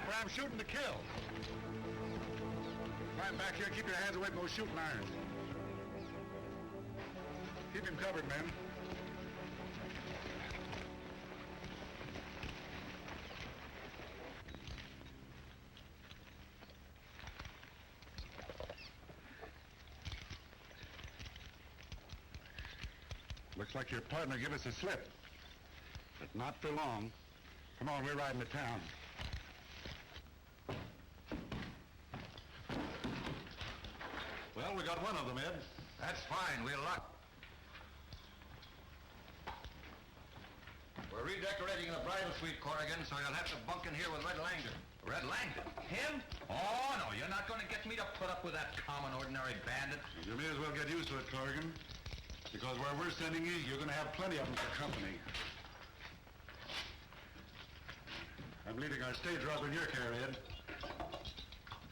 where I'm shooting to kill. Climb back here, keep your hands away from those shooting irons. Keep him covered, men. Looks like your partner gave us a slip. But not for long. Come on, we're riding to town. Well, we got one of them, Ed. That's fine. We'll lock. We're redecorating the bridal suite, Corrigan, so you'll have to bunk in here with Red Langdon. Red Langdon? Him? Oh, no, you're not going to get me to put up with that common, ordinary bandit. You may as well get used to it, Corrigan. Because where we're sending you, you're going to have plenty of them for company. I'm leaving our stage robber in your care, Ed.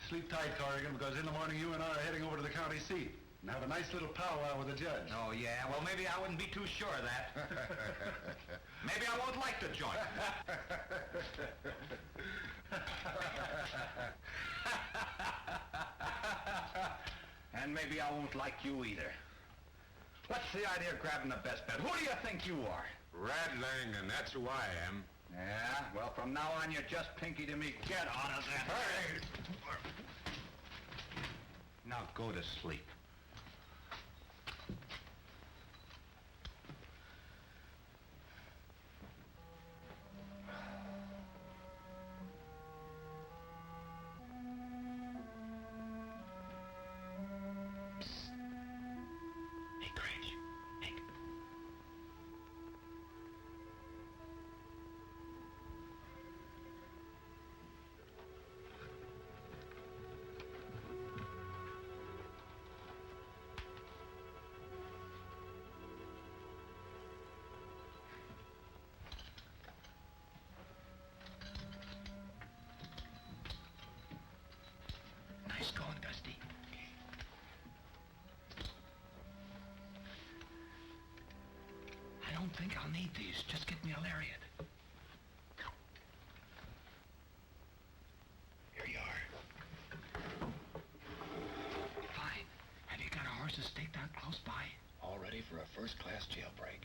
Sleep tight, Corrigan, because in the morning you and I are heading over to the county seat and have a nice little powwow with the judge. Oh, yeah? Well, maybe I wouldn't be too sure of that. Maybe I won't like the joint. And maybe I won't like you either. What's the idea of grabbing the best bet? Who do you think you are? Red Langdon, that's who I am. Yeah? Well, from now on, you're just Pinky to me. Get out of that. Hey! Now go to sleep. Nice going, Dusty. I don't think I'll need these. Just get me a lariat. Here you are. Fine. Have you got our horses staked out close by? All ready for a first-class jailbreak.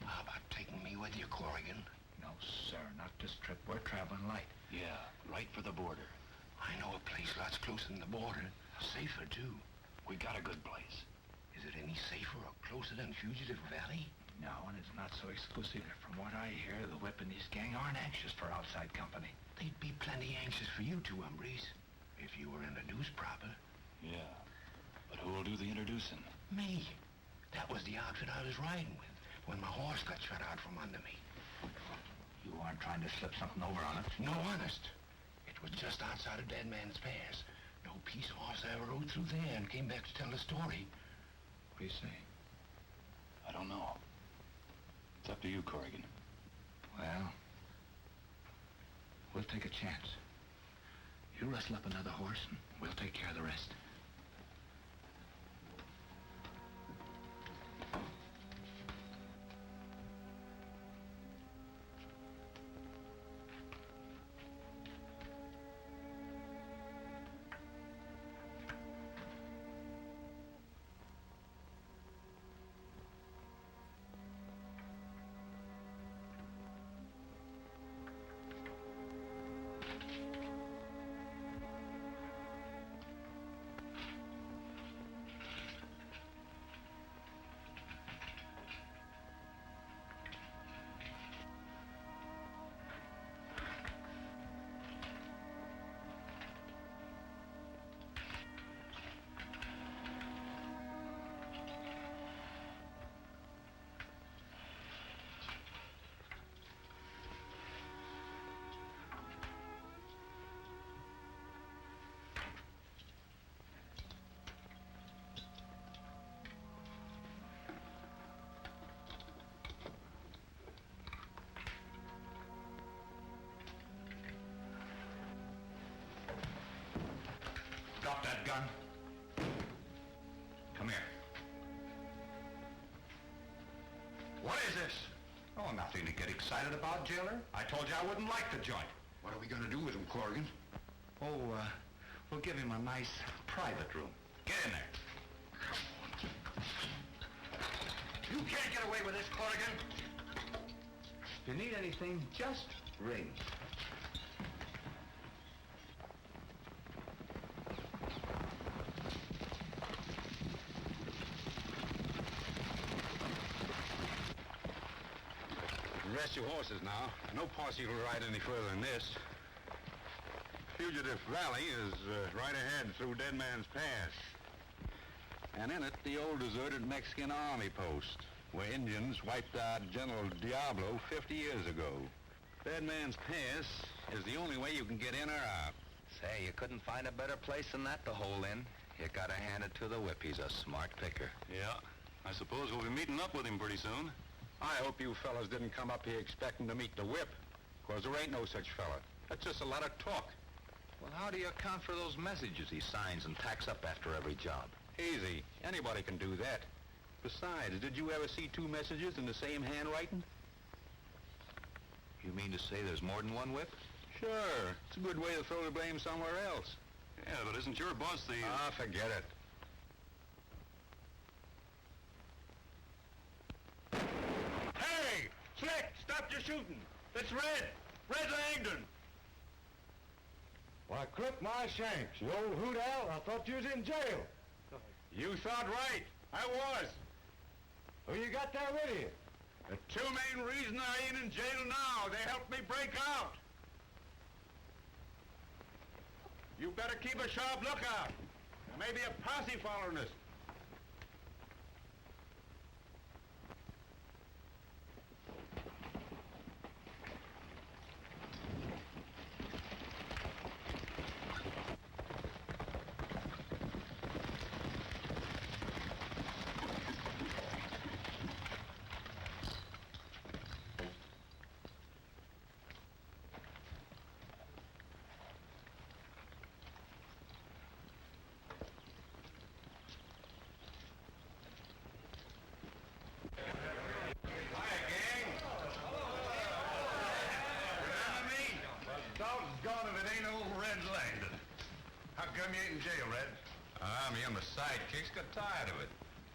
How about taking me with you, Corrigan? No, sir. Not this trip. We're traveling light. Yeah, right for the border. I know a place lots closer than the border. Safer, too. We got a good place. Is it any safer or closer than Fugitive Valley? No, and it's not so exclusive. From what I hear, the Whip and his gang aren't anxious for outside company. They'd be plenty anxious for you two, hombres, if you were introduced proper. Yeah, but who'll do the introducing? Me. That was the outfit I was riding with when my horse got shut out from under me. You aren't trying to slip something over on us? No, honest. It was just outside of Dead Man's Pass. No peace horse ever rode through there and came back to tell the story. What do you say? I don't know. It's up to you, Corrigan. Well, we'll take a chance. You rustle up another horse, and we'll take care of the rest. Drop that gun. Come here. What is this? Oh, nothing to Get excited about, jailer? I told you I wouldn't like the joint. What are we gonna do with him, Corrigan? Oh, we'll give him a nice private room. Get in there. You can't get away with this, Corrigan. If you need anything, just ring. Rest your horses now. No posse will ride any further than this. Fugitive Valley is right ahead through Dead Man's Pass. And in it, the old deserted Mexican army post, where Indians wiped out General Diablo 50 years ago. Dead Man's Pass is the only way you can get in or out. Say, you couldn't find a better place than that to hole in. You gotta hand it to the whip. He's a smart picker. Yeah. I suppose we'll be meeting up with him pretty soon. I hope you fellas didn't come up here expecting to meet the whip, because there ain't no such fella. That's just a lot of talk. Well, how do you account for those messages he signs and tacks up after every job? Easy. Anybody can do that. Besides, did you ever see two messages in the same handwriting? You mean to say there's more than one whip? Sure. It's a good way to throw the blame somewhere else. Yeah, but isn't your boss the... Ah, forget it. Hey! Slick! Stop your shooting! It's Red! Red Langdon! Why, Crook, my shanks, you old hoot owl, I thought you was in jail. You thought right. I was. Who you got there with you? The two main reasons I ain't in jail now, they helped me break out. You better keep a sharp lookout. There may be a posse following us. Me and the sidekicks got tired of it.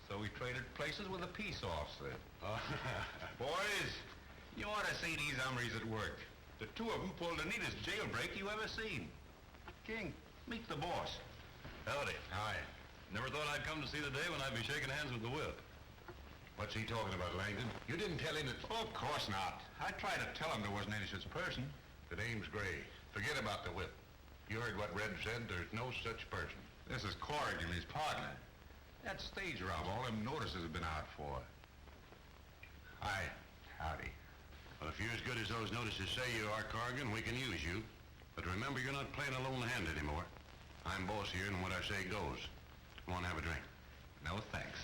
So we traded places with a peace officer. Boys, you ought to see these umries at work. The two of them pulled the neatest jailbreak you ever seen. King, meet the boss. Howdy. Hi. Never thought I'd come to see the day when I'd be shaking hands with the whip. What's he talking about, Langdon? You didn't tell him that... Oh, of course not. I tried to tell him there wasn't any such person. The name's Gray. Forget about the whip. You heard what Red said. There's no such person. This is Corrigan, his partner. That stage rob all them notices have been out for. Hi. Howdy. Well, if you're as good as those notices say you are, Corrigan, we can use you. But remember, you're not playing a lone hand anymore. I'm boss here, and what I say goes. Come on, have a drink. No, thanks.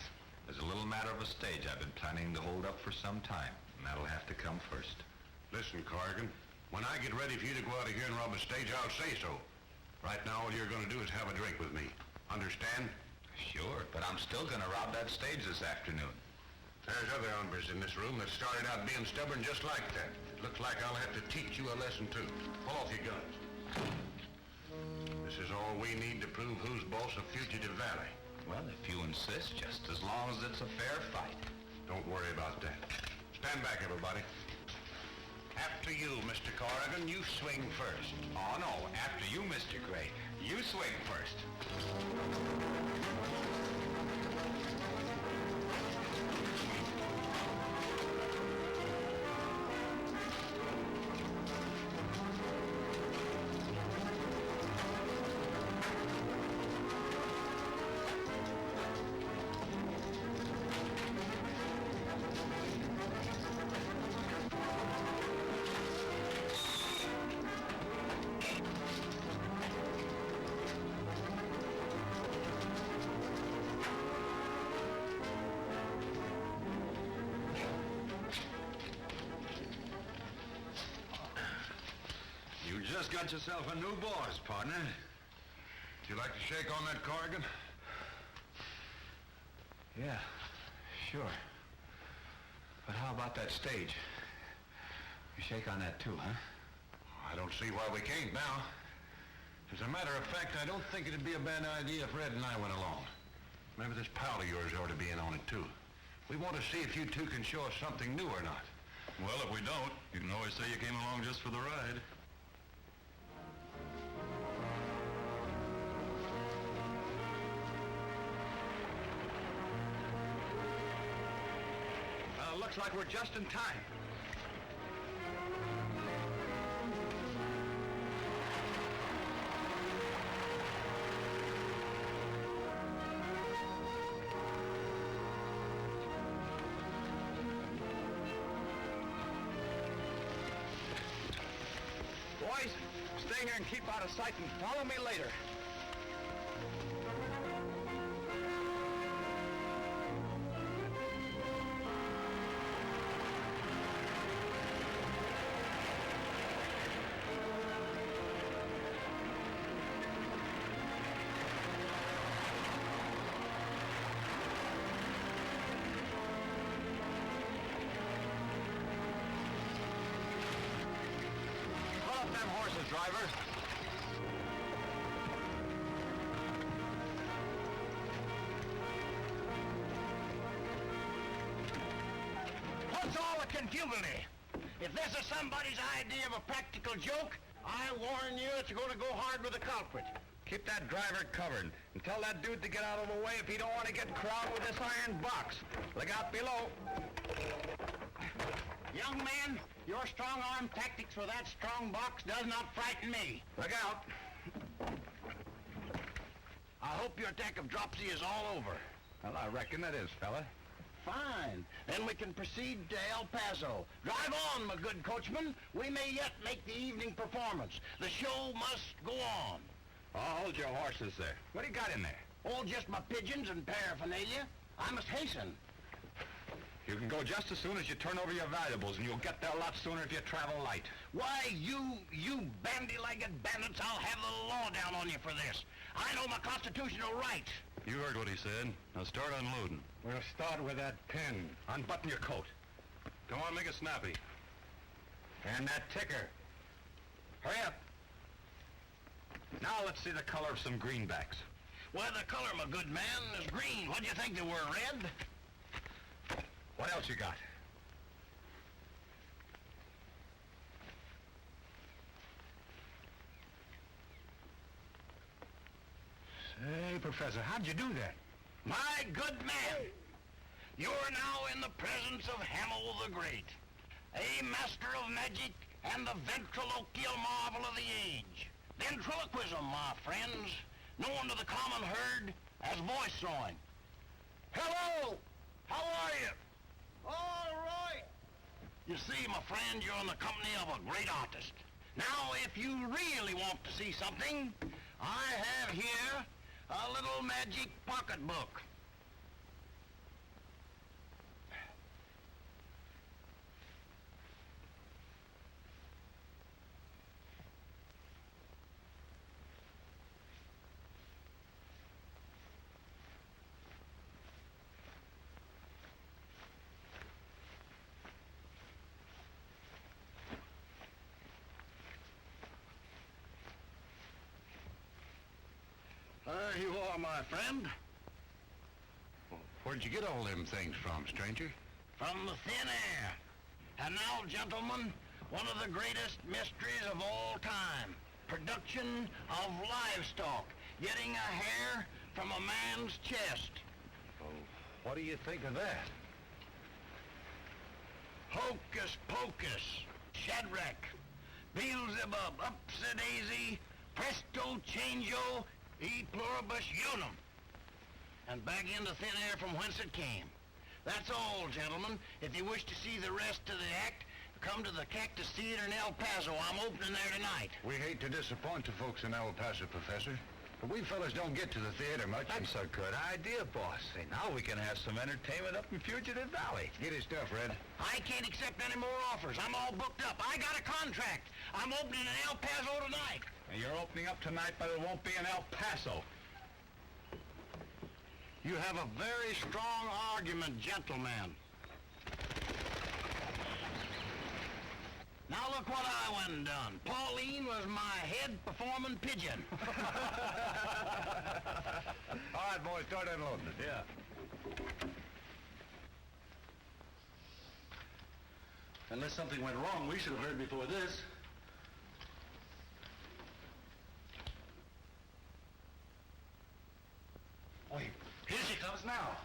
There's a little matter of a stage I've been planning to hold up for some time, and that'll have to come first. Listen, Corrigan, when I get ready for you to go out of here and rob a stage, I'll say so. Right now, all you're going to do is have a drink with me. Understand? Sure, but I'm still going to rob that stage this afternoon. There's other hombres in this room that started out being stubborn just like that. It looks like I'll have to teach you a lesson, too. Pull off your guns. This is all we need to prove who's boss of Fugitive Valley. Well, if you insist, just as long as it's a fair fight. Don't worry about that. Stand back, everybody. After you, Mr. Corrigan, you swing first. Oh, no, after you, Mr. Gray. You swing first. Just got yourself a new boss, partner. Would you like to shake on that, Corrigan? Yeah, sure. But how about that stage? You shake on that too, huh? I don't see why we can't now. As a matter of fact, I don't think it'd be a bad idea if Red and I went along. Maybe this pal of yours ought to be in on it too. We want to see if you two can show us something new or not. Well, if we don't, you can always say you came along just for the ride. Looks like we're just in time. Boys, stay here and keep out of sight and follow me later. Pull up them horses, driver. What's all the confugality? If this is somebody's idea of a practical joke, I warn you it's going to go hard with the culprit. Keep that driver covered and tell that dude to get out of the way if he don't want to get crowned with this iron box. Look out below. Young man, your strong-arm tactics with that strong box does not frighten me. Look out. I hope your attack of dropsy is all over. Well, I reckon it is, fella. Fine. Then we can proceed to El Paso. Drive on, my good coachman. We may yet make the evening performance. The show must go on. Oh, hold your horses there. What do you got in there? Oh, just my pigeons and paraphernalia. I must hasten. You can go just as soon as you turn over your valuables, and you'll get there a lot sooner if you travel light. Why, you bandy-legged bandits, I'll have the law down on you for this. I know my constitutional rights. You heard what he said. Now start unloading. We'll start with that pin. Unbutton your coat. Come on, make it snappy. And that ticker. Hurry up. Now let's see the color of some greenbacks. Well, the color, my good man, is green. What do you think they were, red? What else you got? Say, Professor, how'd you do that? My good man, you're now in the presence of Hamel the Great, a master of magic and the ventriloquial marvel of the age. Ventriloquism, my friends, known to the common herd as voice throwing. Hello! How are you? All right! You see, my friend, you're in the company of a great artist. Now, if you really want to see something, I have here a little magic pocketbook. There you are, my friend. Where'd you get all them things from, stranger? From the thin air. And now, gentlemen, one of the greatest mysteries of all time. Production of livestock. Getting a hair from a man's chest. What do you think of that? Hocus pocus. Shadrach. Beelzebub. Upsy-daisy. Presto changeo. E pluribus unum. And back into thin air from whence it came. That's all, gentlemen. If you wish to see the rest of the act, come to the Cactus Theater in El Paso. I'm opening there tonight. We hate to disappoint the folks in El Paso, Professor, but we fellas don't get to the theater much. That's a good idea, boss. Say, now we can have some entertainment up in Fugitive Valley. Get his stuff, Red. I can't accept any more offers. I'm all booked up. I got a contract. I'm opening in El Paso tonight. And you're opening up tonight, but it won't be in El Paso. You have a very strong argument, gentlemen. Now look what I went and done. Pauline was my head performing pigeon. All right, boys, start unloading it. Yeah. Unless something went wrong, we should have heard before this. Wait, here she comes now.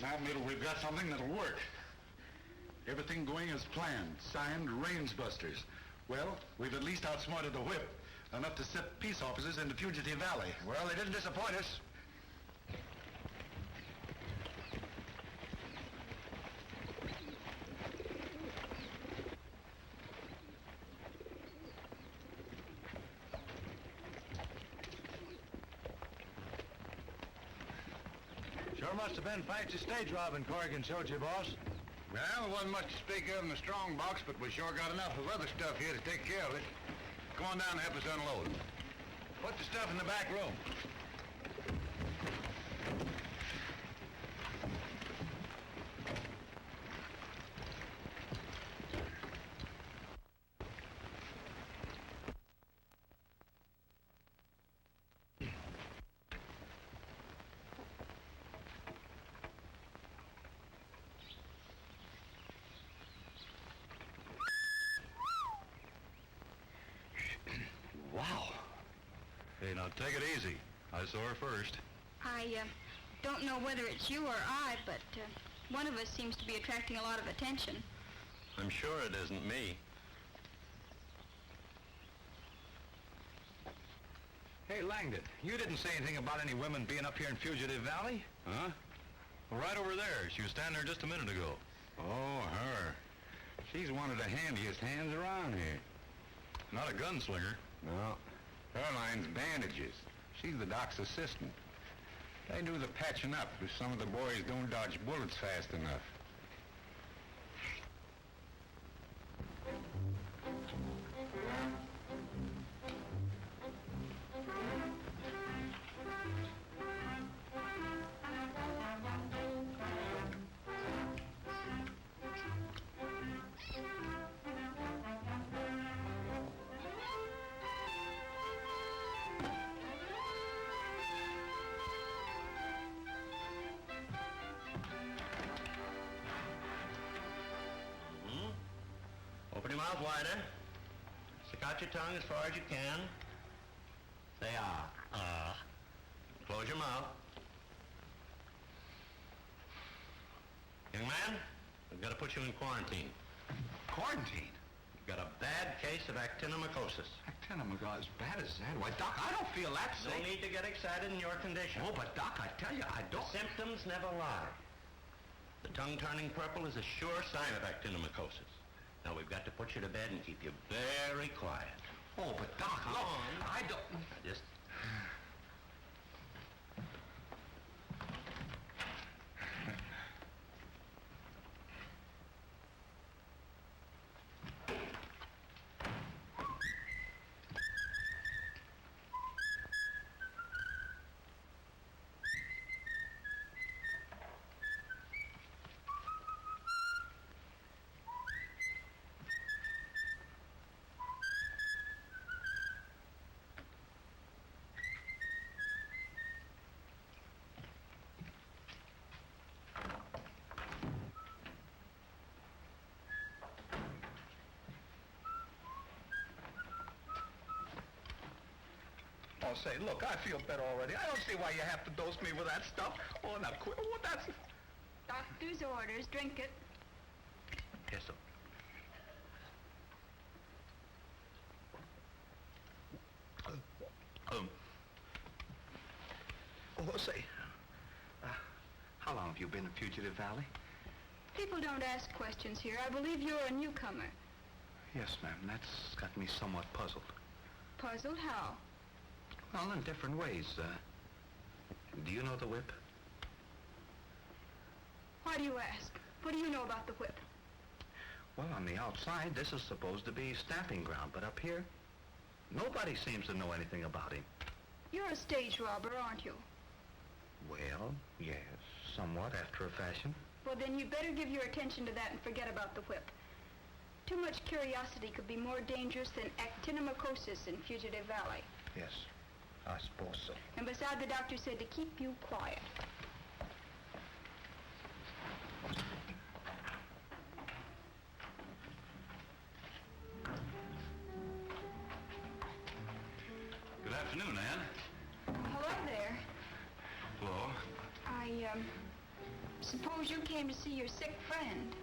Now, Middle, we've got something that'll work. Everything going as planned. Signed, Rangebusters. Well, we've at least outsmarted the whip. Enough to set peace officers into Fugitive Valley. Well, they didn't disappoint us. Sure must have been fancy stage robbing Corrigan showed you, boss. Well, wasn't much to speak of in the strong box, but we sure got enough of other stuff here to take care of it. Come on down and help us unload. Put the stuff in the back room. Wow. Hey, now take it easy. I saw her first. I don't know whether it's you or I, but one of us seems to be attracting a lot of attention. I'm sure it isn't me. Hey, Langdon, you didn't say anything about any women being up here in Fugitive Valley? Huh? Well, right over there. She was standing there just a minute ago. Oh, her. She's one of the handiest hands around here. Not a gunslinger. No. Her line's bandages. She's the doc's assistant. They do the patching up if some of the boys don't dodge bullets fast enough. Open your mouth wider. Stick out your tongue as far as you can. Say ah. Close your mouth. Young man, we've got to put you in quarantine. Quarantine? You've got a bad case of actinomycosis. Actinomycosis, as bad as that? Why, Doc, I don't feel that No sick. need to get excited in your condition. Oh, but Doc, I tell you, I don't... Symptoms never lie. The tongue turning purple is a sure sign of actinomycosis. Now, we've got to put you to bed and keep you very quiet. Oh, but Doc, Come look, on. I don't... Just... Oh, say, look, I feel better already. I don't see why you have to dose me with that stuff. Oh, now, quit. Oh, that's... Doctor's orders. Drink it. Yes, sir. Oh, say, how long have you been in Fugitive Valley? People don't ask questions here. I believe you're a newcomer. Yes, ma'am. That's got me somewhat puzzled. Puzzled? How? Well, in different ways. Do you know the whip? Why do you ask? What do you know about the whip? Well, on the outside, this is supposed to be stamping ground, but up here, nobody seems to know anything about him. You're a stage robber, aren't you? Well, yes, somewhat, after a fashion. Well, then you better give your attention to that and forget about the whip. Too much curiosity could be more dangerous than actinomycosis in Fugitive Valley. Yes, I suppose so. And besides, the doctor said to keep you quiet. Good afternoon, Ann. Hello there. Hello. I, suppose you came to see your sick friend.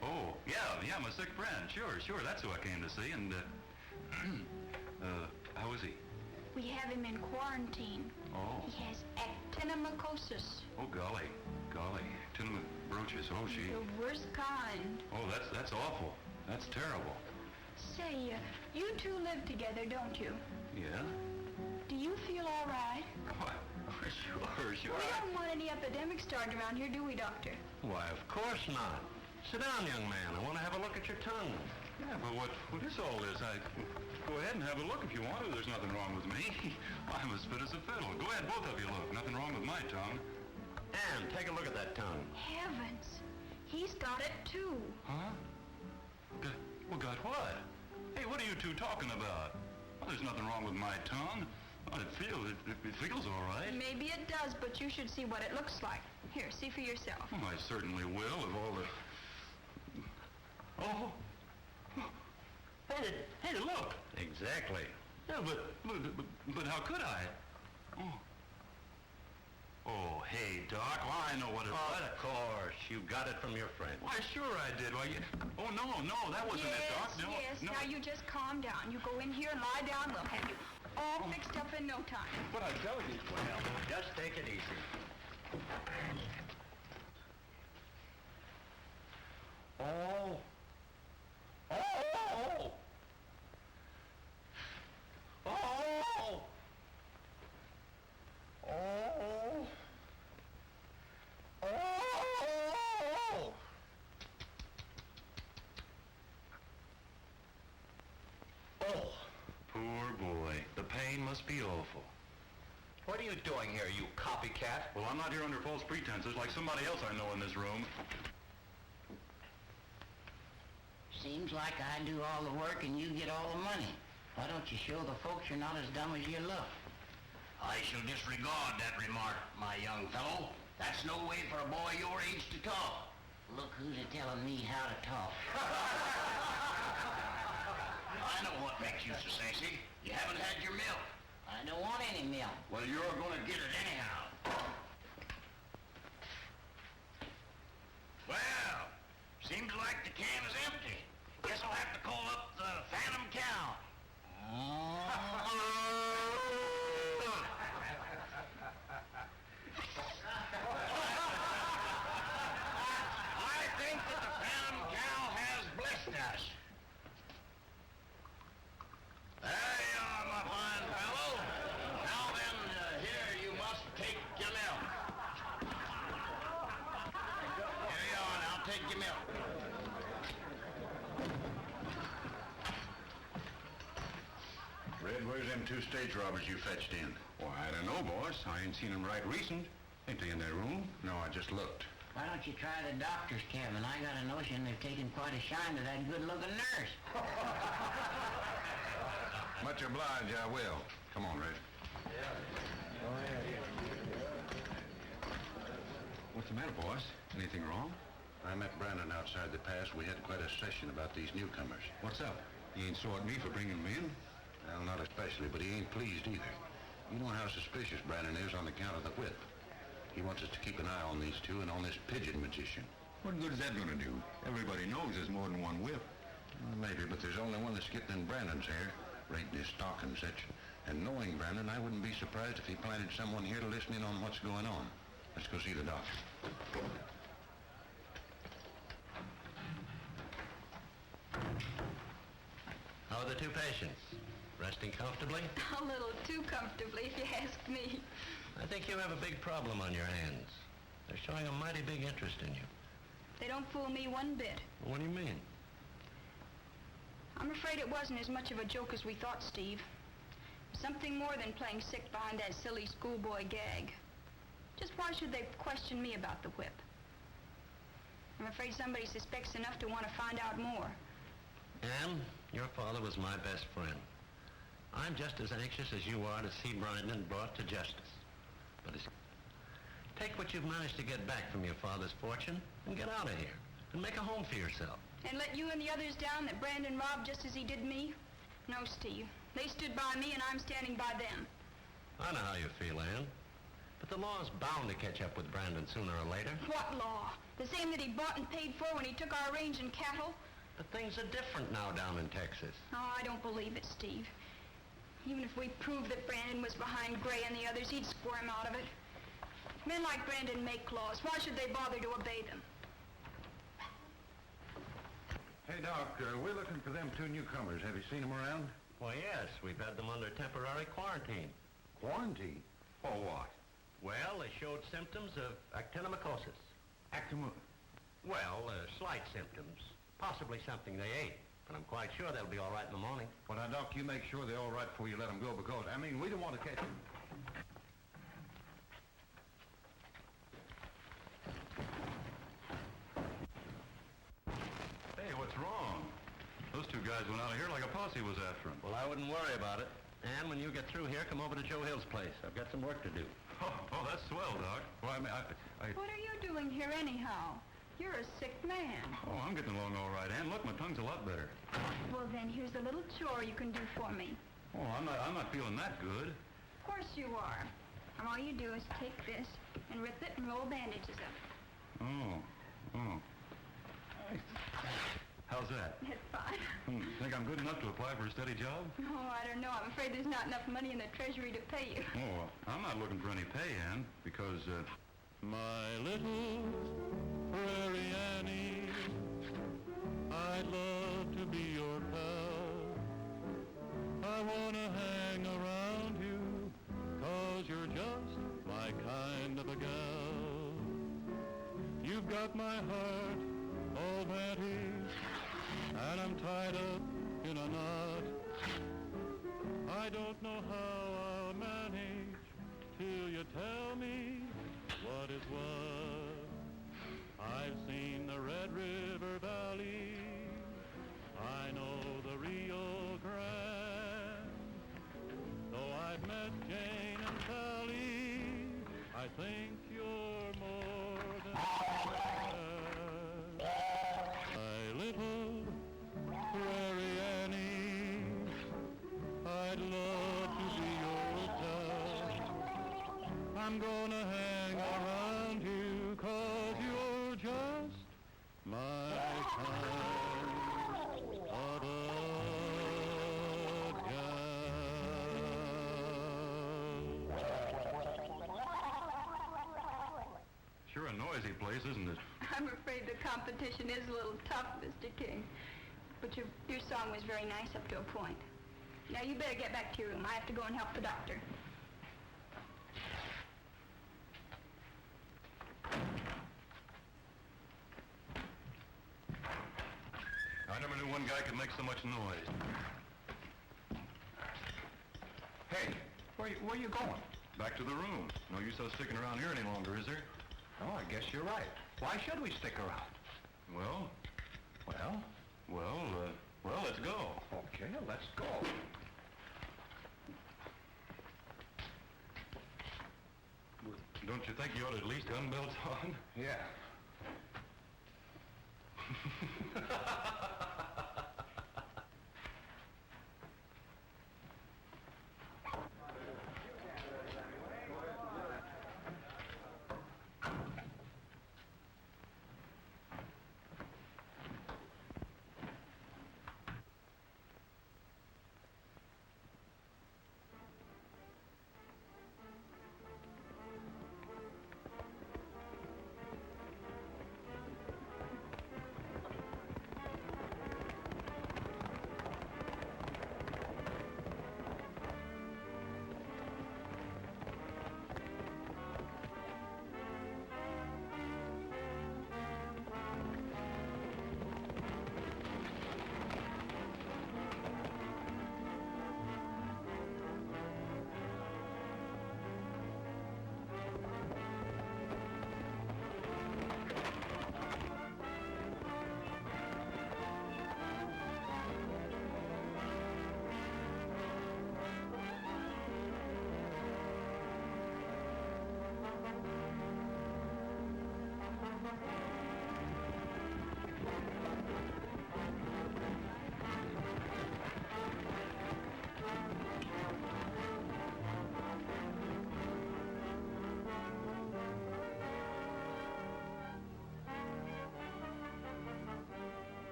Oh, yeah, my sick friend. Sure, that's who I came to see, and, how is he? We have him in quarantine. Oh. He has actinomycosis. Oh, golly. Actinomycosis, The worst kind. Oh, that's awful. That's terrible. Say, you two live together, don't you? Yeah? Do you feel all right? Why, sure. We don't want any epidemic starting around here, do we, Doctor? Why, of course not. Sit down, young man. I want to have a look at your tongue. Yeah, but what is all this? Go ahead and have a look if you want to. There's nothing wrong with me. I'm as fit as a fiddle. Go ahead, both of you look. Nothing wrong with my tongue. Ann, take a look at that tongue. Heavens. He's got it, too. Huh? Got what? Hey, what are you two talking about? Well, there's nothing wrong with my tongue. It feels all right. Maybe it does, but you should see what it looks like. Here, see for yourself. Well, I certainly will, if all the... Oh! Hey, look! Exactly. Yeah, but how could I? Oh, hey, Doc, well, I know what it was. Of course. You got it from your friend. Why, sure I did. Why, Oh, no, that wasn't it, Doc. No, Yes, no. now you just calm down. You go in here and lie down. We'll have you all fixed up in no time. But I tell you... Well, just take it easy. Oh. Poor boy. The pain must be awful. What are you doing here, you copycat? Well, I'm not here under false pretenses like somebody else I know in this room. Seems like I do all the work and you get all the money. Why don't you show the folks you're not as dumb as you look? I shall disregard that remark, my young fellow. That's no way for a boy your age to talk. Look who's telling me how to talk. I know what makes you so sassy. You haven't had your milk. I don't want any milk. Well, you're going to get it anyhow. Well, seems like the can is empty. Guess I'll have to call up the Phantom Cow. I think that the Phantom Cow has blessed us. There you are, my fine fellow. Now then, here you must take your milk. Here you are, now take your milk. Red, where's them two stage robbers you fetched in? Why, I don't know, boss. I ain't seen them right recent. Ain't they in their room? No, I just looked. Why don't you try the doctor's cabin? I got a notion they've taken quite a shine to that good-looking nurse. Much obliged, I will. Come on, Red. What's the matter, boss? Anything wrong? I met Brandon outside the pass. We had quite a session about these newcomers. What's up? He ain't sore at me for bringing them in? Well, not especially, but he ain't pleased either. You know how suspicious Brandon is on account of the whip. He wants us to keep an eye on these two and on this pigeon magician. What good is that going to do? Everybody knows there's more than one whip. Well, maybe, but there's only one that's getting in Brandon's hair, rating his stock and such. And knowing Brandon, I wouldn't be surprised if he planted someone here to listen in on what's going on. Let's go see the doctor. How are the two patients? Resting comfortably? A little too comfortably, if you ask me. I think you have a big problem on your hands. They're showing a mighty big interest in you. They don't fool me one bit. What do you mean? I'm afraid it wasn't as much of a joke as we thought, Steve. Something more than playing sick behind that silly schoolboy gag. Just why should they question me about the whip? I'm afraid somebody suspects enough to want to find out more. Ann, your father was my best friend. I'm just as anxious as you are to see Brandon brought to justice. But take what you've managed to get back from your father's fortune and get out of here and make a home for yourself. And let you and the others down that Brandon robbed just as he did me? No, Steve. They stood by me and I'm standing by them. I know how you feel, Ann. But the law's bound to catch up with Brandon sooner or later. What law? The same that he bought and paid for when he took our range and cattle? But things are different now down in Texas. Oh, I don't believe it, Steve. Even if we proved that Brandon was behind Gray and the others, he'd squirm out of it. Men like Brandon make laws. Why should they bother to obey them? Hey, Doc, we're looking for them 2 newcomers. Have you seen them around? Why, yes. We've had them under temporary quarantine. Quarantine? For what? Well, they showed symptoms of actinomycosis. Well, slight symptoms. Possibly something they ate. But I'm quite sure they'll be all right in the morning. Well, now, Doc, you make sure they're all right before you let them go, because, I mean, we don't want to catch them. Hey, what's wrong? Those 2 guys went out of here like a posse was after them. Well, I wouldn't worry about it. And when you get through here, come over to Joe Hill's place. I've got some work to do. Oh, that's swell, Doc. Well, I mean, What are you doing here anyhow? You're a sick man. Oh, I'm getting along all right, Ann. Look, my tongue's a lot better. Well, then, here's a little chore you can do for me. Oh, I'm not feeling that good. Of course you are. And all you do is take this and rip it and roll bandages up. Oh. How's that? It's fine. Think I'm good enough to apply for a steady job? Oh, I don't know. I'm afraid there's not enough money in the treasury to pay you. Oh, I'm not looking for any pay, Ann, because, My little Prairie Annie, I'd love to be your pal. I want to hang around you, 'cause you're just my kind of a gal. You've got my heart all panty, and I'm tied up in a knot. I don't know how I'll manage till you tell me what is what. I've seen the Red River Valley, I know the Rio Grande. Though I've met Jane and Sally, I think you're more than that. My little Prairie Annie, I'd love to be your pal. I'm gonna hang around you, 'cause you're just my kind of a gal. Sure a noisy place, isn't it? I'm afraid the competition is a little tough, Mr. King. But your song was very nice up to a point. Now, you better get back to your room. I have to go and help the doctor. I never knew one guy could make so much noise. Hey, where you going? Back to the room. No use us sticking around here any longer, is there? Oh, I guess you're right. Why should we stick around? Well, Well, let's go. okay, let's go. Don't you think you ought to at least gun belts on? Yeah.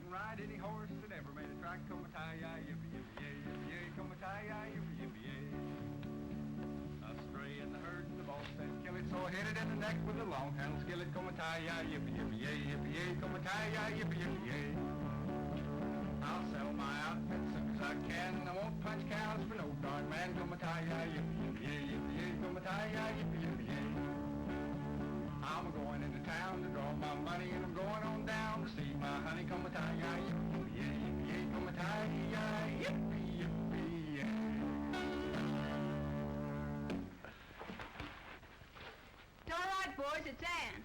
can ride any horse that ever made a track. Come-a-tie-yi, yippee-yippee-yay, yippee-yay, come-a-tie-yi, yippee-yippee-yay. Astray in the herd, and the boss said, kill it, so I hit it in the neck with a long-handled skillet. Come-a-tie-yi, yippee-yippee-yay, yippee-yay, come-a-tie-yi, yippee-yippee-yay. I'll sell my outfit soon as I can. I won't punch cows for no darn man. Come-a-tie-yi, yippee-yippee-yay, yippee-yay, come-a-tie-yi, yippee-yippee-yay. I'm going into town to draw my money, and I'm going on down to see my honey. Come-a-tie-yi, yippee-yay, yippee-yay, come-a-tie-yi, yippee-yippee-yay. It's all right, boys. It's Ann.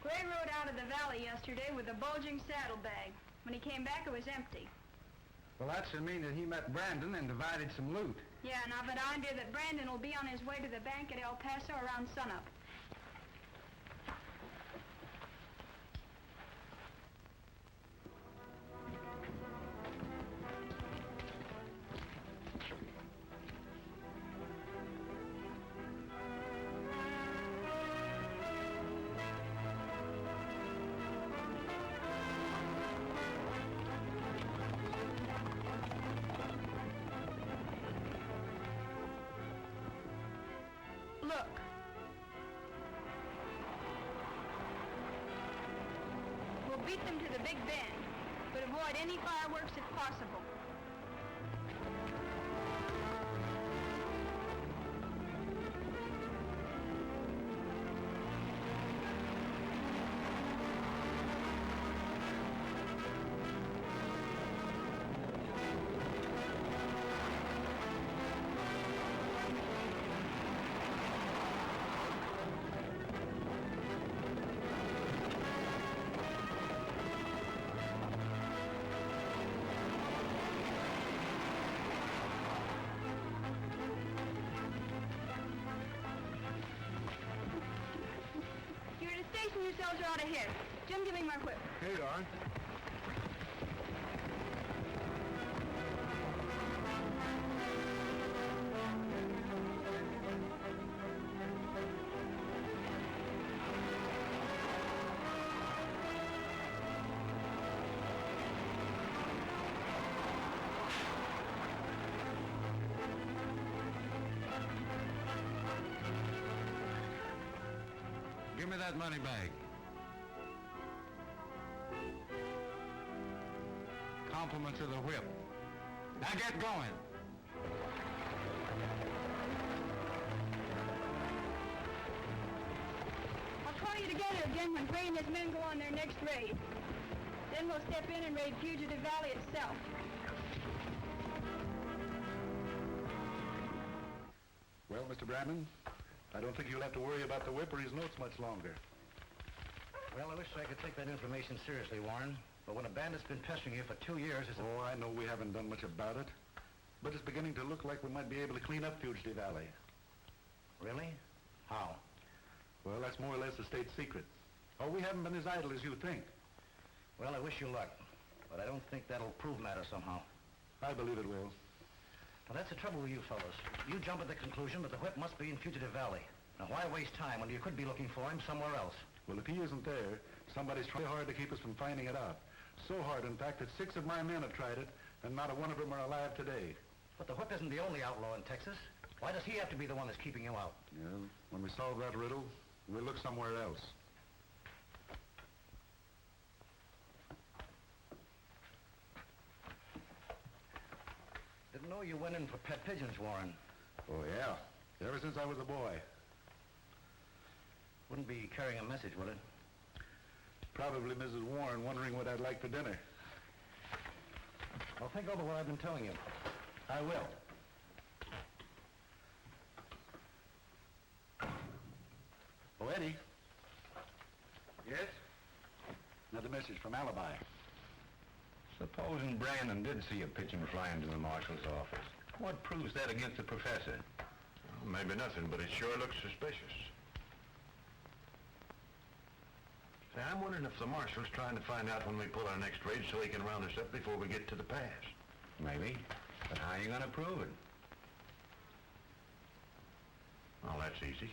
Gray rode out of the valley yesterday with a bulging saddlebag. When he came back, it was empty. Well, that should mean that he met Brandon and divided some loot. Yeah, and I've an idea that Brandon will be on his way to the bank at El Paso around sunup. Look. We'll beat them to the Big Bend, but avoid any fireworks if possible. Station yourselves are out ahead. Jim, give me my whip. Here you are. Give me that money bag. Compliments of the whip. Now get going. I'll call you together again when Gray and his men go on their next raid. Then we'll step in and raid Fugitive Valley itself. Well, Mr. Brandon, I don't think you'll have to worry about the whip or his notes much longer. Well, I wish I could take that information seriously, Warren. But when a bandit's been pestering you for 2 years, it's... Oh, I know we haven't done much about it. But it's beginning to look like we might be able to clean up Fugitive Valley. Really? How? Well, that's more or less a state secret. Oh, we haven't been as idle as you think. Well, I wish you luck. But I don't think that'll prove matter somehow. I believe it will. Well, that's the trouble with you fellows. You jump at the conclusion that the whip must be in Fugitive Valley. Now, why waste time when you could be looking for him somewhere else? Well, if he isn't there, somebody's trying hard to keep us from finding it out. So hard, in fact, that 6 of my men have tried it, and not a one of them are alive today. But the whip isn't the only outlaw in Texas. Why does he have to be the one that's keeping you out? Yeah, when we solve that riddle, we'll look somewhere else. Didn't know you went in for pet pigeons, Warren. Oh, yeah. Ever since I was a boy. Wouldn't be carrying a message, will it? Probably Mrs. Warren wondering what I'd like for dinner. Well, think over what I've been telling you. I will. Oh, Eddie. Yes? Another message from Alibi. Supposing Brandon did see a pigeon fly into the marshal's office. What proves that against the professor? Well, maybe nothing, but it sure looks suspicious. Say, I'm wondering if the marshal's trying to find out when we pull our next raid so he can round us up before we get to the pass. Maybe. But how are you going to prove it? Well, that's easy.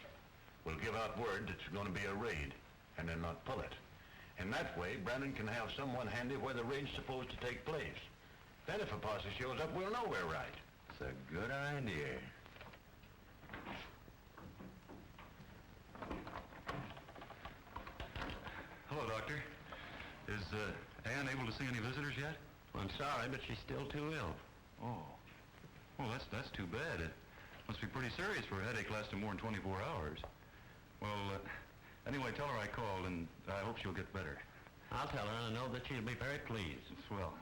We'll give out word that there's going to be a raid, and then not pull it. In that way, Brandon can have someone handy where the raid's supposed to take place. Then if a posse shows up, we'll know we're right. It's a good idea. Hello, Doctor. Is Ann able to see any visitors yet? I'm sorry, but she's still too ill. Oh. Well, that's too bad. It must be pretty serious for a headache lasting more than 24 hours. Well, anyway, tell her I called, and I hope she'll get better. I'll tell her, and I know that she'll be very pleased. Swell.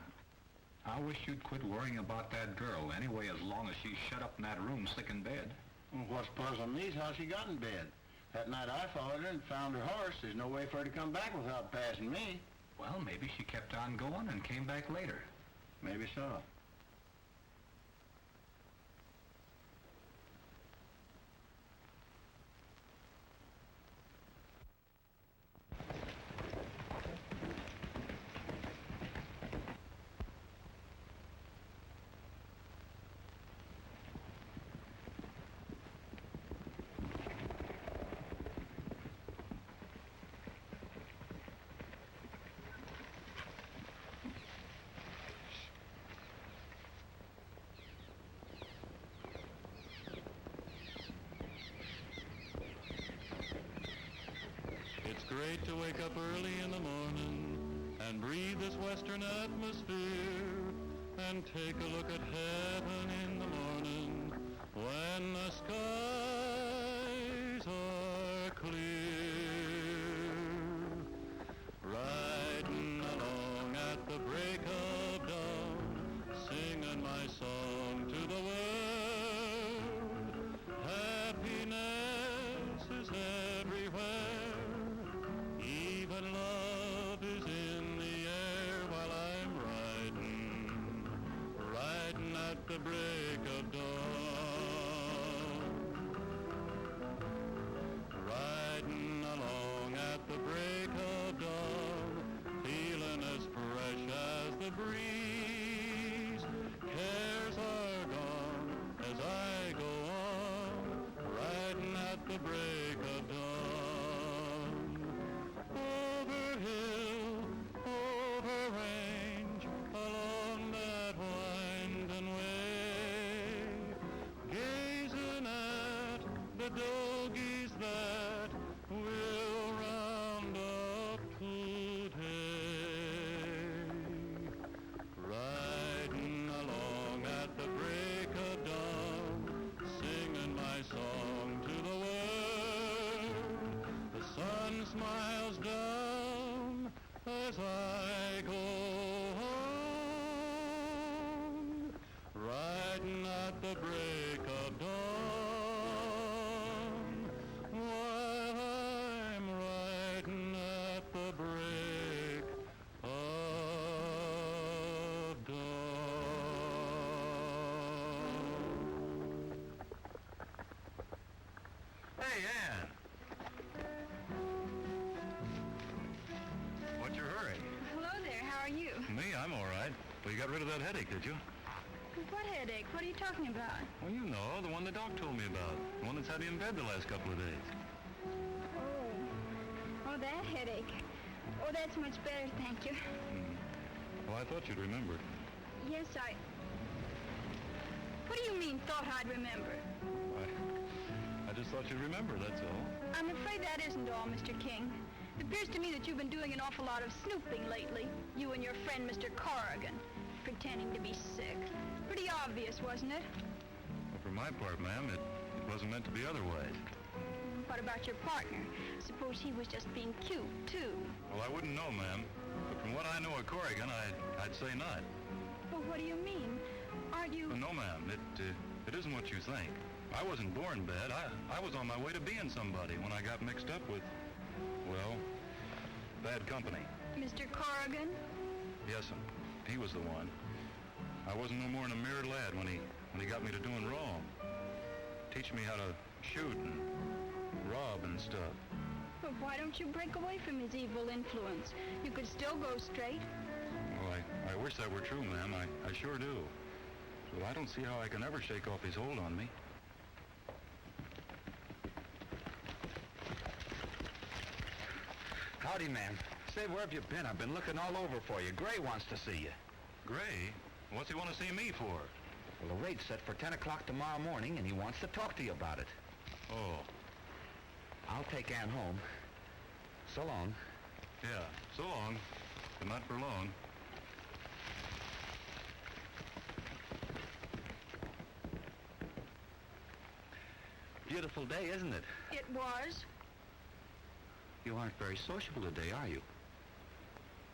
I wish you'd quit worrying about that girl anyway, as long as she's shut up in that room sick in bed. Well, what's puzzling me is how she got in bed. That night I followed her and found her horse. There's no way for her to come back without passing me. Well, maybe she kept on going and came back later. Maybe so. It's great to wake up early in the morning and breathe this western atmosphere and take a look at heaven in the morning when the skies are clear. Riding along at the break of dawn, singing my song to the world. Happiness is everywhere. Even love is in the air while I'm riding at the break of dawn. Riding along at the break of dawn, feeling as fresh as the breeze. Cares are gone as I go on, riding at the break of dawn. Over hill, over range, along that winding way, gazing at the doggies that will round up today. Riding along at the break of dawn, singing my song to the world. The sun smiles down as I go on, riding at the break of dawn, while I'm riding at the break of dawn. Hey, Ann. What's your hurry? Hello there, how are you? Me, I'm all right. Well, you got rid of that headache, did you? What headache? What are you talking about? Well, you know, the one the doc told me about. The one that's had me in bed the last couple of days. Oh, that headache. Oh, that's much better, thank you. Well, I thought you'd remember. Yes, What do you mean, thought I'd remember? I just thought you'd remember, that's all. I'm afraid that isn't all, Mr. King. It appears to me that you've been doing an awful lot of snooping lately. You and your friend, Mr. Corrigan, pretending to be sick. Pretty obvious, wasn't it? Well, for my part, ma'am, it wasn't meant to be otherwise. What about your partner? Suppose he was just being cute, too. Well, I wouldn't know, ma'am. But from what I know of Corrigan, I'd say not. Well, what do you mean? Aren't you... No, ma'am. It isn't what you think. I wasn't born bad. I was on my way to being somebody when I got mixed up with, well, bad company. Mr. Corrigan? Yes'm. He was the one. I wasn't no more than a mere lad when he got me to doing wrong. Teaching me how to shoot and rob and stuff. But why don't you break away from his evil influence? You could still go straight. Well, I wish that were true, ma'am. I sure do. So I don't see how I can ever shake off his hold on me. Howdy, ma'am. Say, where have you been? I've been looking all over for you. Gray wants to see you. Gray? What's he want to see me for? Well, the rate's set for 10 o'clock tomorrow morning, and he wants to talk to you about it. Oh. I'll take Ann home. So long. Yeah, so long. But not for long. Beautiful day, isn't it? It was. You aren't very sociable today, are you?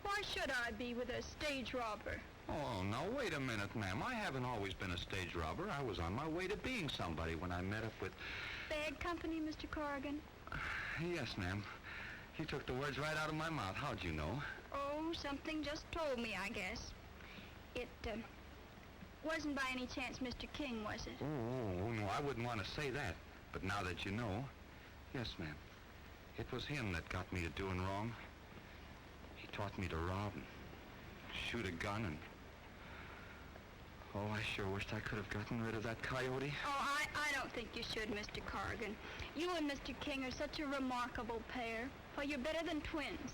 Why should I be with a stage robber? Oh, now, wait a minute, ma'am. I haven't always been a stage robber. I was on my way to being somebody when I met up with... Bad company, Mr. Corrigan? Yes, ma'am. You took the words right out of my mouth. How'd you know? Oh, something just told me, I guess. It, wasn't by any chance Mr. King, was it? Oh, no, I wouldn't want to say that. But now that you know, yes, ma'am. It was him that got me to doing wrong. He taught me to rob and shoot a gun and... Oh, I sure wished I could have gotten rid of that coyote. Oh, I don't think you should, Mr. Corrigan. You and Mr. King are such a remarkable pair. Well, you're better than twins.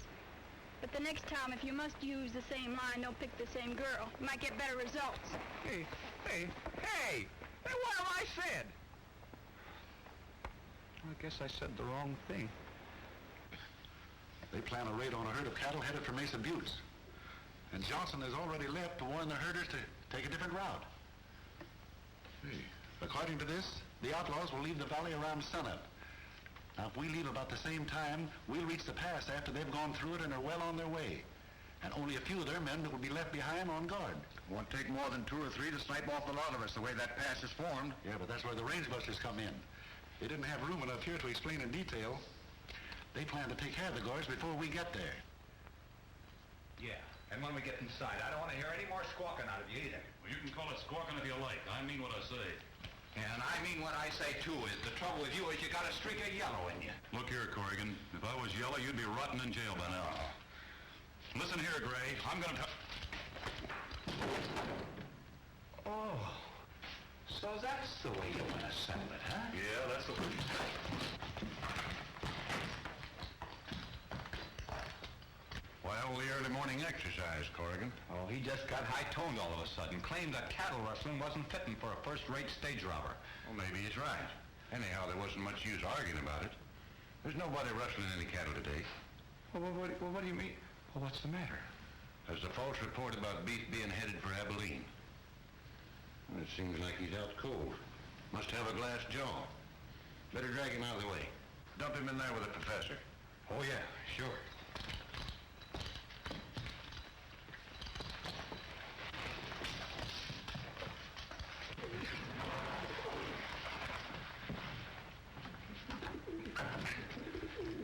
But the next time, if you must use the same line, don't pick the same girl. You might get better results. Hey! Hey, what have I said? I guess I said the wrong thing. They plan a raid on a herd of cattle headed for Mesa Buttes. And Johnson has already left to warn the herders to take a different route. Hey, according to this, the outlaws will leave the valley around sunup. Now, if we leave about the same time, we'll reach the pass after they've gone through it and are well on their way. And only a few of their men will be left behind on guard. Won't take more than 2 or 3 to snipe off a lot of us the way that pass is formed. Yeah, but that's where the range busters come in. They didn't have room enough here to explain in detail. They plan to take care of the guards before we get there. Yeah, and when we get inside, I don't want to hear any more squawking out of you either. Well, you can call it squawking if you like. I mean what I say. And I mean what I say, too, is the trouble with you is you got a streak of yellow in you. Look here, Corrigan. If I was yellow, you'd be rotting in jail by now. Listen here, Gray. I'm gonna Oh, so that's the way you want to settle it, huh? Yeah, that's the way. Well, the early morning exercise, Corrigan. Oh, he just got high-toned all of a sudden, claimed that cattle rustling wasn't fitting for a first-rate stage robber. Well, maybe he's right. Anyhow, there wasn't much use arguing about it. There's nobody rustling any cattle today. Well, what do you mean? Well, what's the matter? There's a false report about beef being headed for Abilene. Well, it seems like he's out cold. Must have a glass jaw. Better drag him out of the way. Dump him in there with the professor. Oh, yeah, sure.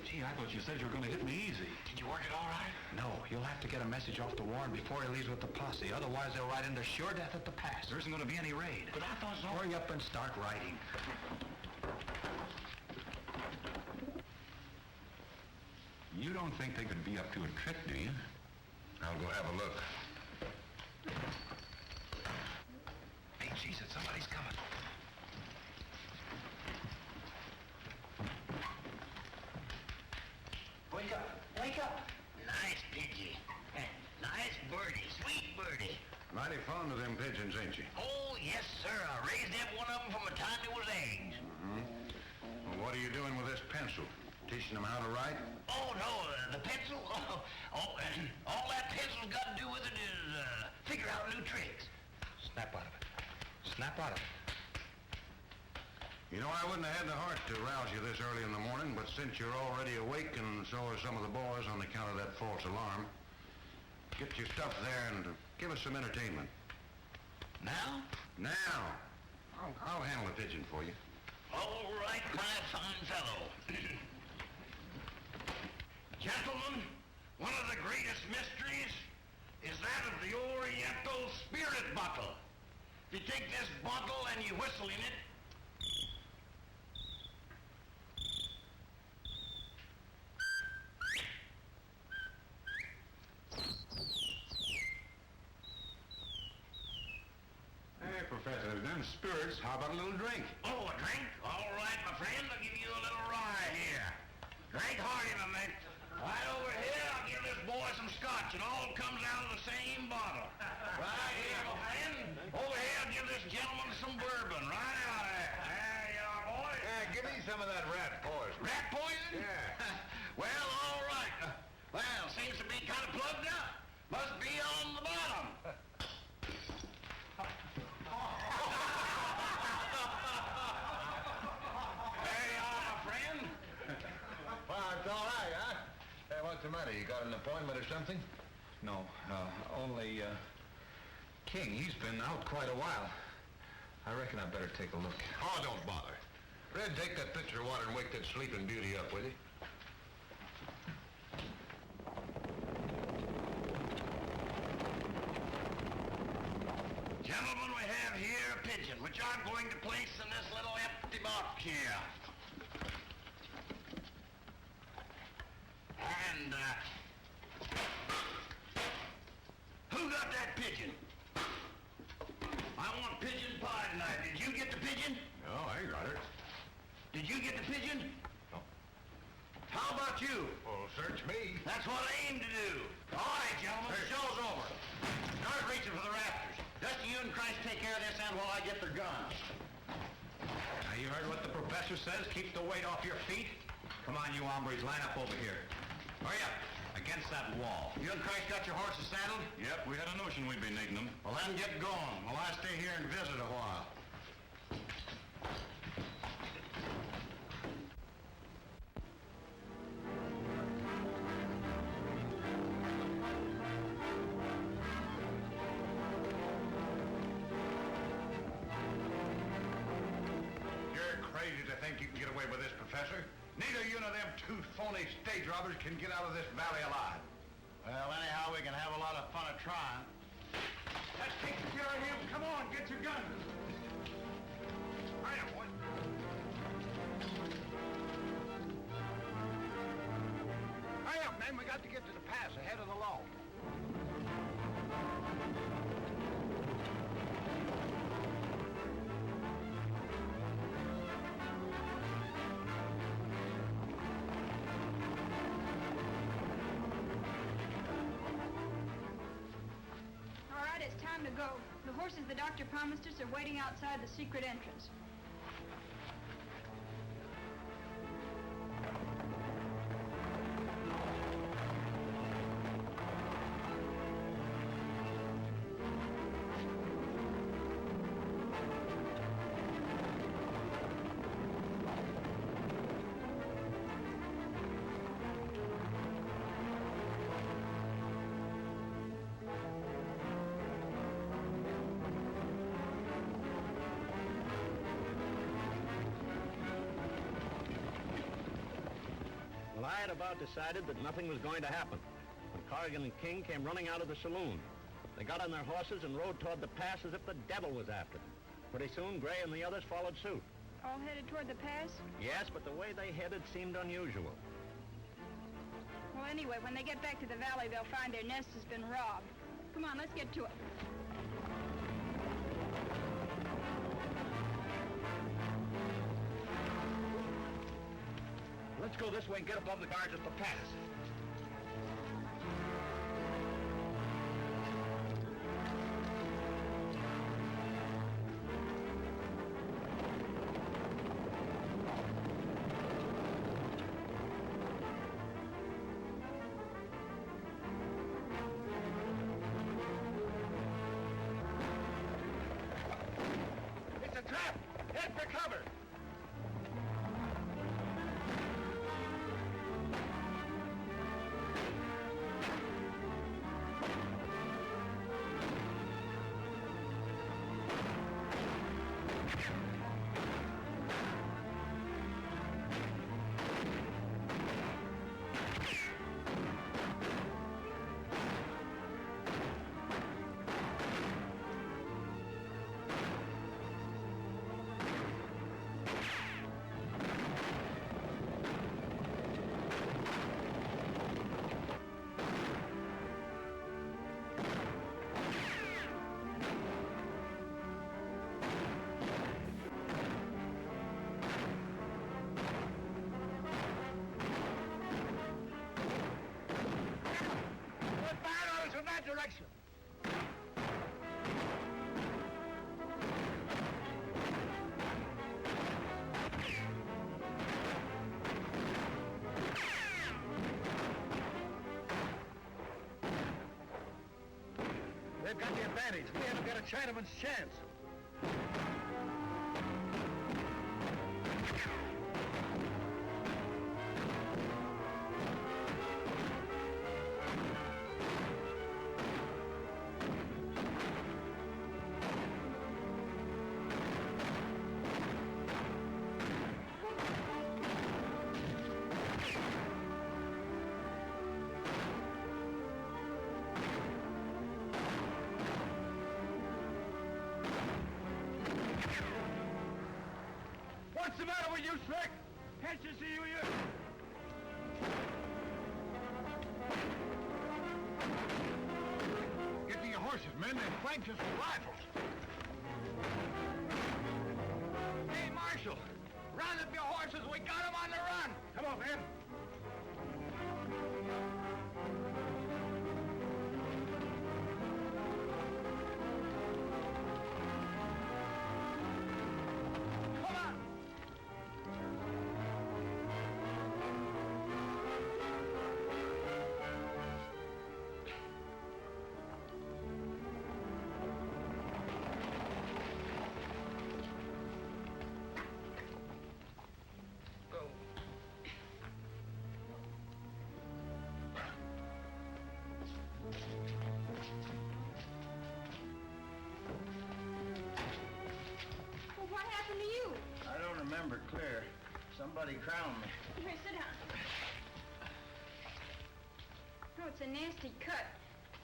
Gee, I thought you said you were going to hit me easy. Did you work it all right? No, you'll have to get a message off to Warren before he leaves with the posse. Otherwise, they'll ride into sure death at the pass. There isn't going to be any raid. But I thought so. Hurry up and start riding. You don't think they could be up to a trick, do you? I'll go have a look. Hey, Jesus, somebody's coming. Wake up! Wake up! Nice pidgey. Nice birdie. Sweet birdie. Mighty fond of them pigeons, ain't you? Oh, yes, sir. I raised them one of them from the time they was eggs. Well, what are you doing with this pencil? Teaching them how to write? Oh, no, the pencil? All that pencil's got to do with it is figure out new tricks. Snap out of it. Snap out of it. You know, I wouldn't have had the heart to rouse you this early in the morning, but since you're already awake and so are some of the boys on account of that false alarm, get your stuff there and give us some entertainment. Now? Now! I'll handle the pigeon for you. All right, my fine fellow. Gentlemen, one of the greatest mysteries is that of the Oriental Spirit Bottle. If you take this bottle and you whistle in it, Hey, Professor, them spirits, how about a little drink? oh, a drink? All right, my friend, I'll give you a little ride here. Drink hardy, my man. Right over here. some of that rat poison. Rat poison? Yeah. Well, all right. Well, seems to be kind of plugged up. Must be on the bottom. There you are, my friend. Well, it's all right, huh? Hey, what's the matter? You got an appointment or something? No, only, King, he's been out quite a while. I reckon I better take a look. Oh, don't bother. Red, take that pitcher of water and wake that sleeping beauty up, will you? Gentlemen, we have here a pigeon, which I'm going to place in this little empty box here. And, who got that pigeon? I want pigeon pie tonight. Did you get the pigeon? No, I got it. Did you get the pigeon? No. How about you? Well, search me. That's what I aim to do. All right, gentlemen, the show's over. Start reaching for the rafters. Dusty, you and Christ take care of this end while I get their guns. Now, you heard what the professor says? Keep the weight off your feet. Come on, you hombres, line up over here. Hurry up, against that wall. You and Christ got your horses saddled? Yep, we had a notion we'd be needing them. Well, then get going while I stay here and visit a while. You're crazy to think you can get away with this, Professor. Neither you nor them two phony stage robbers can get out of this valley alive. Well, anyhow, we can have a lot of fun at trying. Let's take care of him. Come on, get your guns. Hurry up, boy. Hurry up, man. We got to get to the pass ahead of the law. All right, it's time to go. The horses the doctor promised us are waiting outside the secret entrance. Well, I had about decided that nothing was going to happen when Corrigan and King came running out of the saloon. They got on their horses and rode toward the pass as if the devil was after them. Pretty soon, Gray and the others followed suit. All headed toward the pass? Yes, but the way they headed seemed unusual. Well, anyway, when they get back to the valley, they'll find their nest has been robbed. Come on, let's get to it. Let's go this way and get above the guards at the pass. It's a trap! Head for cover! got the advantage. We haven't got a Chinaman's chance. What's the matter with you, Slick? Can't you see who you... Get to your horses, men, and flank us with rifles. Hey, Marshal, round up your horses. We got them on the run. Come on, men. What happened to you? I don't remember clear. Somebody crowned me. Here, sit down. Oh, it's a nasty cut,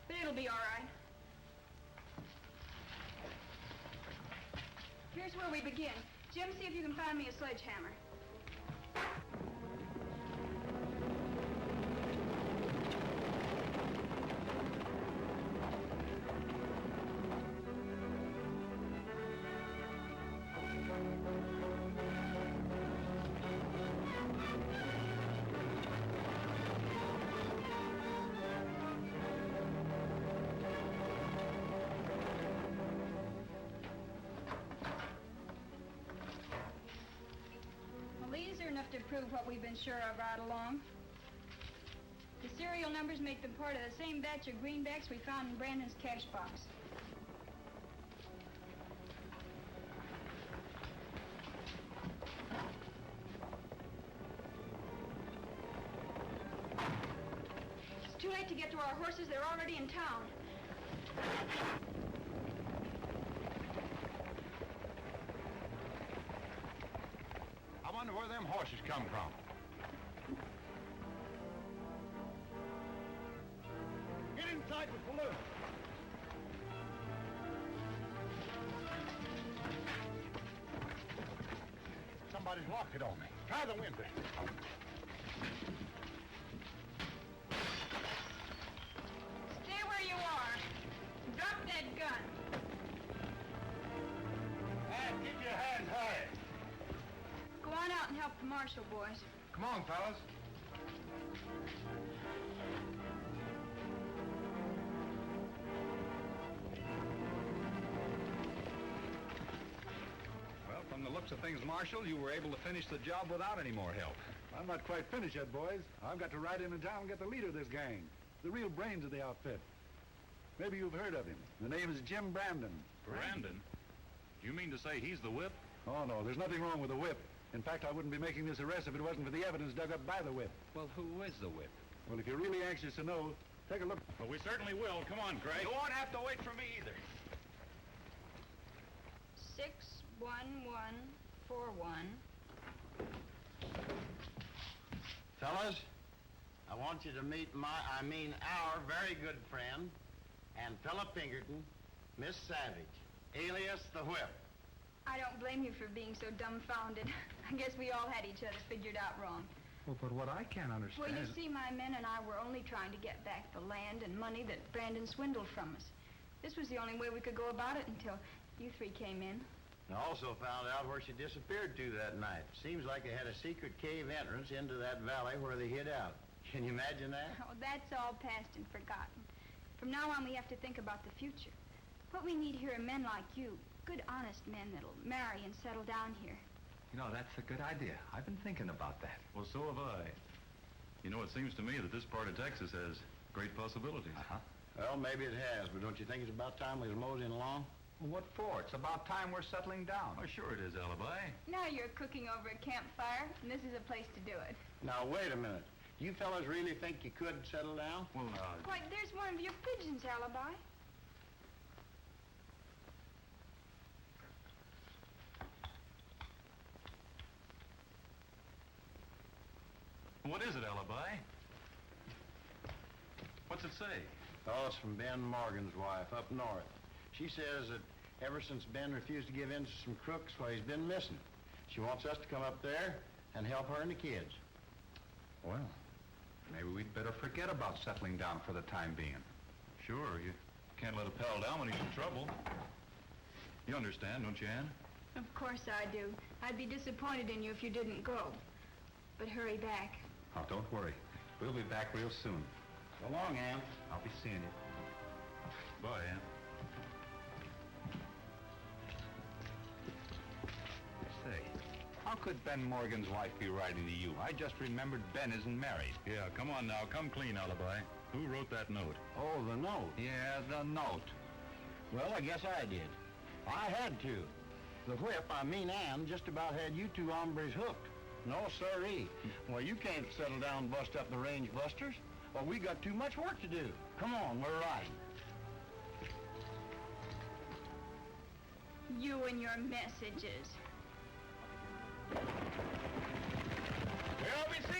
but it'll be all right. Here's where we begin. Jim, see if you can find me a sledgehammer. To prove what we've been sure of right along. The serial numbers make them part of the same batch of greenbacks we found in Brandon's cash box. It's too late to get to our horses. They're already in town. I wonder where them horses come from. Get inside the balloon. Somebody's locked it on me. Try the window. Stay where you are. Drop that gun. And keep your hands high. Go on out and help the marshal, boys. Come on, fellas. Well, from the looks of things, Marshal, you were able to finish the job without any more help. I'm not quite finished yet, boys. I've got to ride into town and get the leader of this gang, the real brains of the outfit. Maybe you've heard of him. The name is Jim Brandon. Brandon? You mean to say he's the whip? Oh, no, there's nothing wrong with the whip. In fact, I wouldn't be making this arrest if it wasn't for the evidence dug up by the whip. Well, who is the whip? Well, if you're really anxious to know, take a look. Well, we certainly will. Come on, Craig. You won't have to wait for me either. 61141. Fellas, I want you to meet our very good friend and fellow Pinkerton, Miss Savage, alias the Whip. I don't blame you for being so dumbfounded. I guess we all had each other figured out wrong. Well, but what I can't understand... Well, you see, my men and I were only trying to get back the land and money that Brandon swindled from us. This was the only way we could go about it until you three came in. I also found out where she disappeared to that night. Seems like they had a secret cave entrance into that valley where they hid out. Can you imagine that? Oh, that's all past and forgotten. From now on, we have to think about the future. What we need here are men like you, good, honest men that'll marry and settle down here. You know, that's a good idea. I've been thinking about that. Well, so have I. You know, it seems to me that this part of Texas has great possibilities. Uh-huh. Well, maybe it has, but don't you think it's about time we was moseying along? Well, what for? It's about time we're settling down. Oh, sure it is, Alibi. Now you're cooking over a campfire, and this is a place to do it. Now, wait a minute. You fellas really think you could settle down? Well, Why, there's one of your pigeons, Alibi. what is it, Alibi? What's it say? Oh, it's from Ben Morgan's wife up north. She says that ever since Ben refused to give in to some crooks, well, he's been missing. She wants us to come up there and help her and the kids. Well, maybe we'd better forget about settling down for the time being. Sure, you can't let a pal down when he's in trouble. You understand, don't you, Ann? Of course I do. I'd be disappointed in you if you didn't go. But hurry back. Oh, don't worry. We'll be back real soon. So long, Ann. I'll be seeing you. Bye, Ann. Say, how could Ben Morgan's wife be writing to you? I just remembered Ben isn't married. Yeah, come on now. Come clean, Alibi. Who wrote that note? Oh, the note. Yeah, the note. Well, I guess I did. I had to. The whip, I mean Ann, just about had you two hombres hooked. No, sirree. Well, you can't settle down and bust up the range busters. Well, we got too much work to do. Come on, we're riding. You and your messages. We'll be seeing